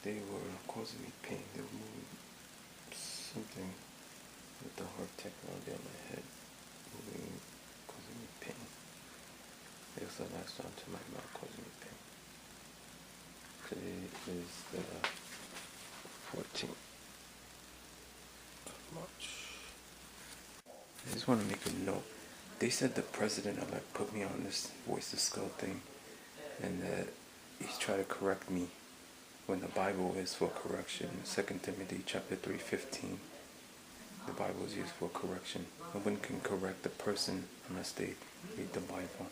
They were causing me pain. They were moving something with the hard technology on my head, moving, causing me pain. They also latched onto my mouth, causing me pain. Today is the 14th of March. I just want to make a note. They said the president-elect put me on this voice of skull thing, and that he's trying to correct me when the Bible is for correction. 2 Timothy chapter 3:15. The Bible is used for correction. No one can correct a person unless they read the Bible.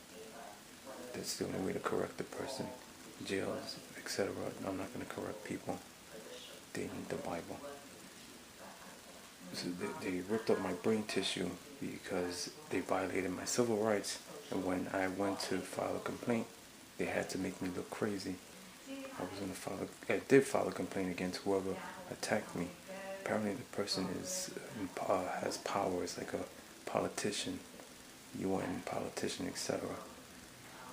That's the only way to correct a person. Jails, etc. I'm not going to correct people. They need the Bible. So they ripped up my brain tissue because they violated my civil rights. And when I went to file a complaint, they had to make me look crazy. I did file a complaint against whoever attacked me. Apparently the person has powers, like a politician, UN politician, etc.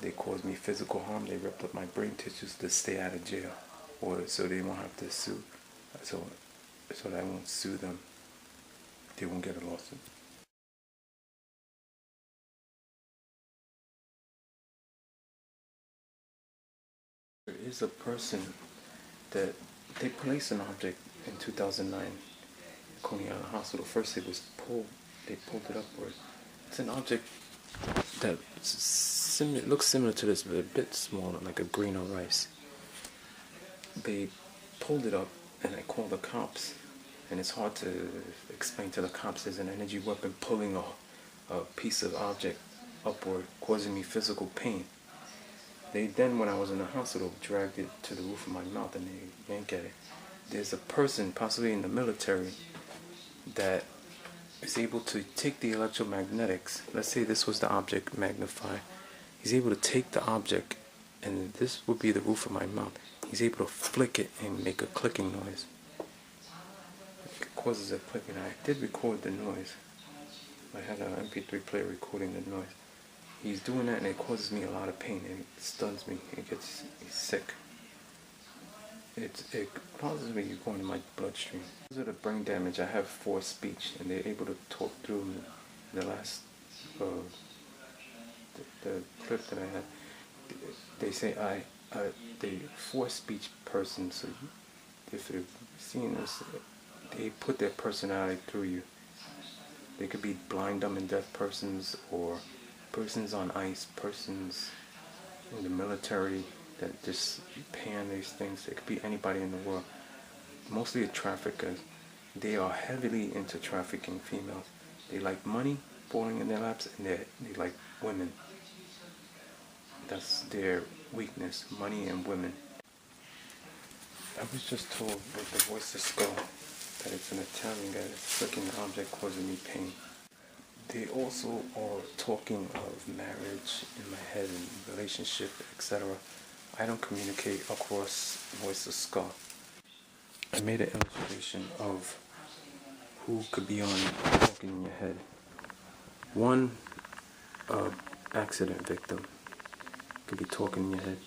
They caused me physical harm. They ripped up my brain tissues to stay out of jail, or so they won't have to sue. So that I won't sue them. They won't get a lawsuit. There is a person that they placed an object in 2009 in Coney Island Hospital. First they pulled it upward. It's an object that looks similar to this, but a bit smaller, like a grain of rice. They pulled it up, and I called the cops. And it's hard to explain to the cops. There's an energy weapon pulling a piece of object upward, causing me physical pain. They then, when I was in the hospital, dragged it to the roof of my mouth and they yanked at it. There's a person, possibly in the military, that is able to take the electromagnetics. Let's say this was the object magnified. He's able to take the object, and this would be the roof of my mouth. He's able to flick it and make a clicking noise. It causes a clicking. I did record the noise. I had an MP3 player recording the noise. He's doing that, and it causes me a lot of pain. It stuns me. He's sick. It causes me going to my bloodstream. Because of the brain damage, I have forced speech, and they're able to talk through me. The last the clip that I had, they say they forced speech person. So if you're seeing this, they put their personality through you. They could be blind, dumb, and deaf persons, or persons on ice, persons in the military that just pan these things. It could be anybody in the world. Mostly the traffickers. They are heavily into trafficking females. They like money falling in their laps, and they like women. That's their weakness, money and women. I was just told with the voice of skull that it's an Italian guy that's flicking the object causing me pain. They also are talking of marriage in my head and relationship, etc. I don't communicate across voice of skull. I made an illustration of who could be on talking in your head. One, accident victim could be talking in your head.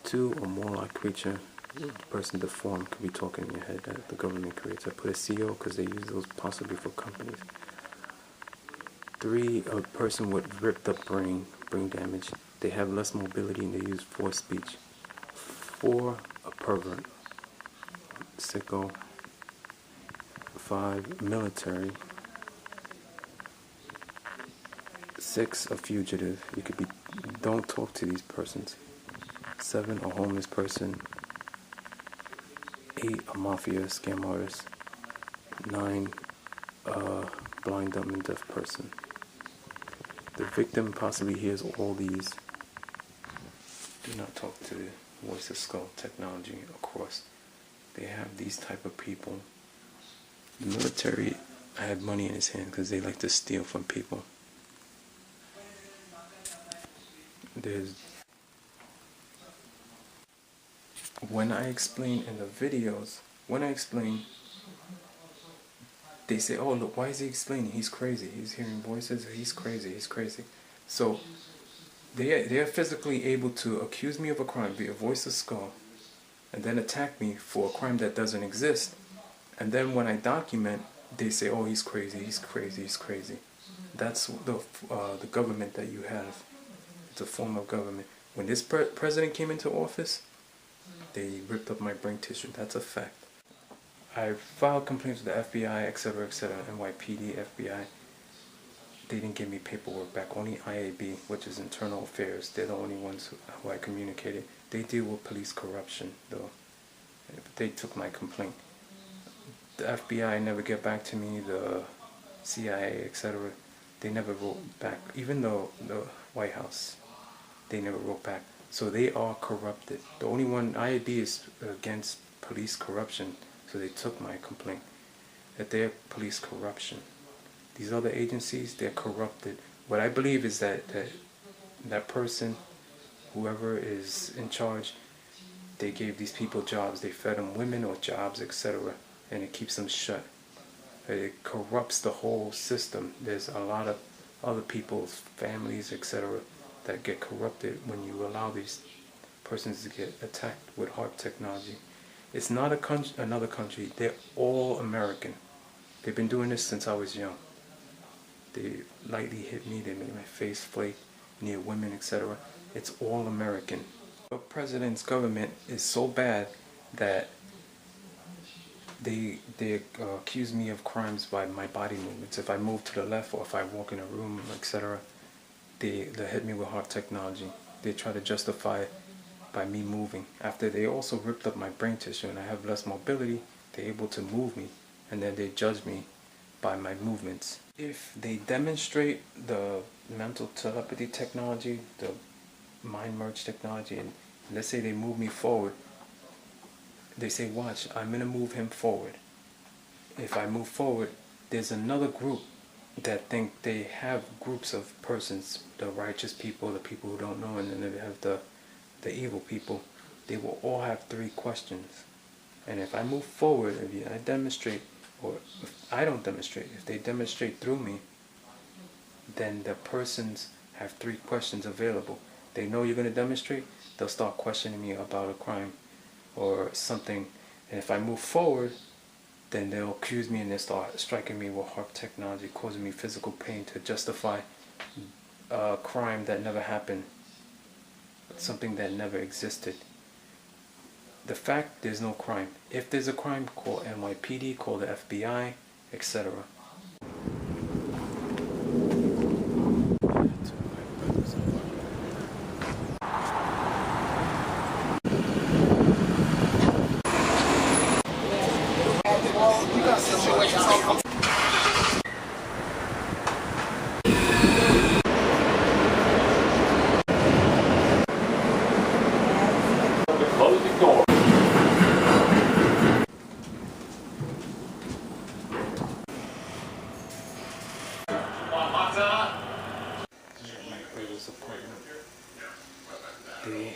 Two, a warlock creature, the person deformed, could be talking in your head that the government creates. I put a CO because they use those possibly for companies. Three, a person with ripped up brain damage. They have less mobility and they use forced speech. Four, a pervert, sicko. Five, military. Six, a fugitive. You could be, don't talk to these persons. Seven, a homeless person. Eight, a mafia scam artist. Nine, a blind, dumb, and deaf person. The victim possibly hears all these. Do not talk to the voice of skull technology across. They have these type of people. The military had money in his hand because they like to steal from people. When I explain in the videos, they say, oh look, why is he explaining? He's crazy. He's hearing voices. He's crazy. He's crazy. So they are physically able to accuse me of a crime via voice of skull, and then attack me for a crime that doesn't exist. And then when I document, they say, oh, he's crazy, he's crazy, he's crazy. That's the government that you have. It's a form of government. When this president came into office, they ripped up my brain tissue. That's a fact. I filed complaints with the FBI, etc., etc., NYPD, FBI. They didn't give me paperwork back. Only IAB, which is Internal Affairs. They're the only ones who I communicated. They deal with police corruption, though. They took my complaint. The FBI never get back to me. The CIA, etc., they never wrote back. Even though the White House, they never wrote back. So they are corrupted. The only one, IAB, is against police corruption. So they took my complaint that they're police corruption. These other agencies, they're corrupted. What I believe is that person, whoever is in charge, they gave these people jobs. They fed them women or jobs, etc. And it keeps them shut. It corrupts the whole system. There's a lot of other people's families, etc., that get corrupted when you allow these persons to get attacked with hard technology. It's not another country. They're all American. They've been doing this since I was young. They lightly hit me. They made my face flake near women, etc. It's all American. The president's government is so bad that they accuse me of crimes by my body movements. If I move to the left or if I walk in a room, etc., they hit me with hard technology. They try to justify by me moving. After they also ripped up my brain tissue and I have less mobility, they're able to move me, and then they judge me by my movements. If they demonstrate the mental telepathy technology, the mind merge technology, and let's say they move me forward, they say, watch, I'm going to move him forward. If I move forward, there's another group that think they have groups of persons, the righteous people, the people who don't know, and then they have the evil people. They will all have 3 questions. And if I move forward, if I demonstrate, or if I don't demonstrate, if they demonstrate through me, then the persons have 3 questions available. They know you're going to demonstrate, they'll start questioning me about a crime or something. And if I move forward, then they'll accuse me and they'll start striking me with hard technology, causing me physical pain to justify a crime that never happened, something that never existed. The fact there's no crime. If there's a crime, call NYPD, call the FBI, etc. Close the door. They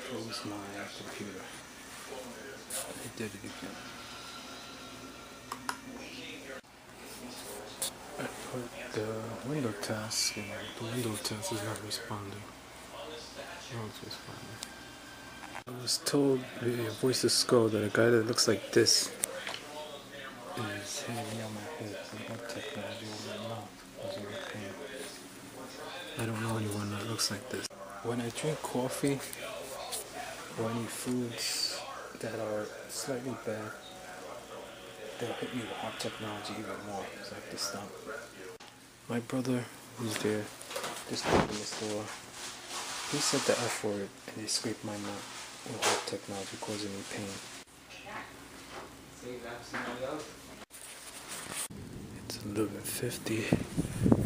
froze my computer. They did it again. I put the window task, and the window test is not responding. No, it's responding. I was told via voice of skull that a guy that looks like this is hitting me on my head. What technology will I know? I don't know anyone that looks like this. When I drink coffee or any foods that are slightly bad, they'll hit me with hard technology even more, so I have to stop. My brother, who's there, just opened the store. He said the F word and he scraped my mouth with hard technology, causing me pain. It's 11:50.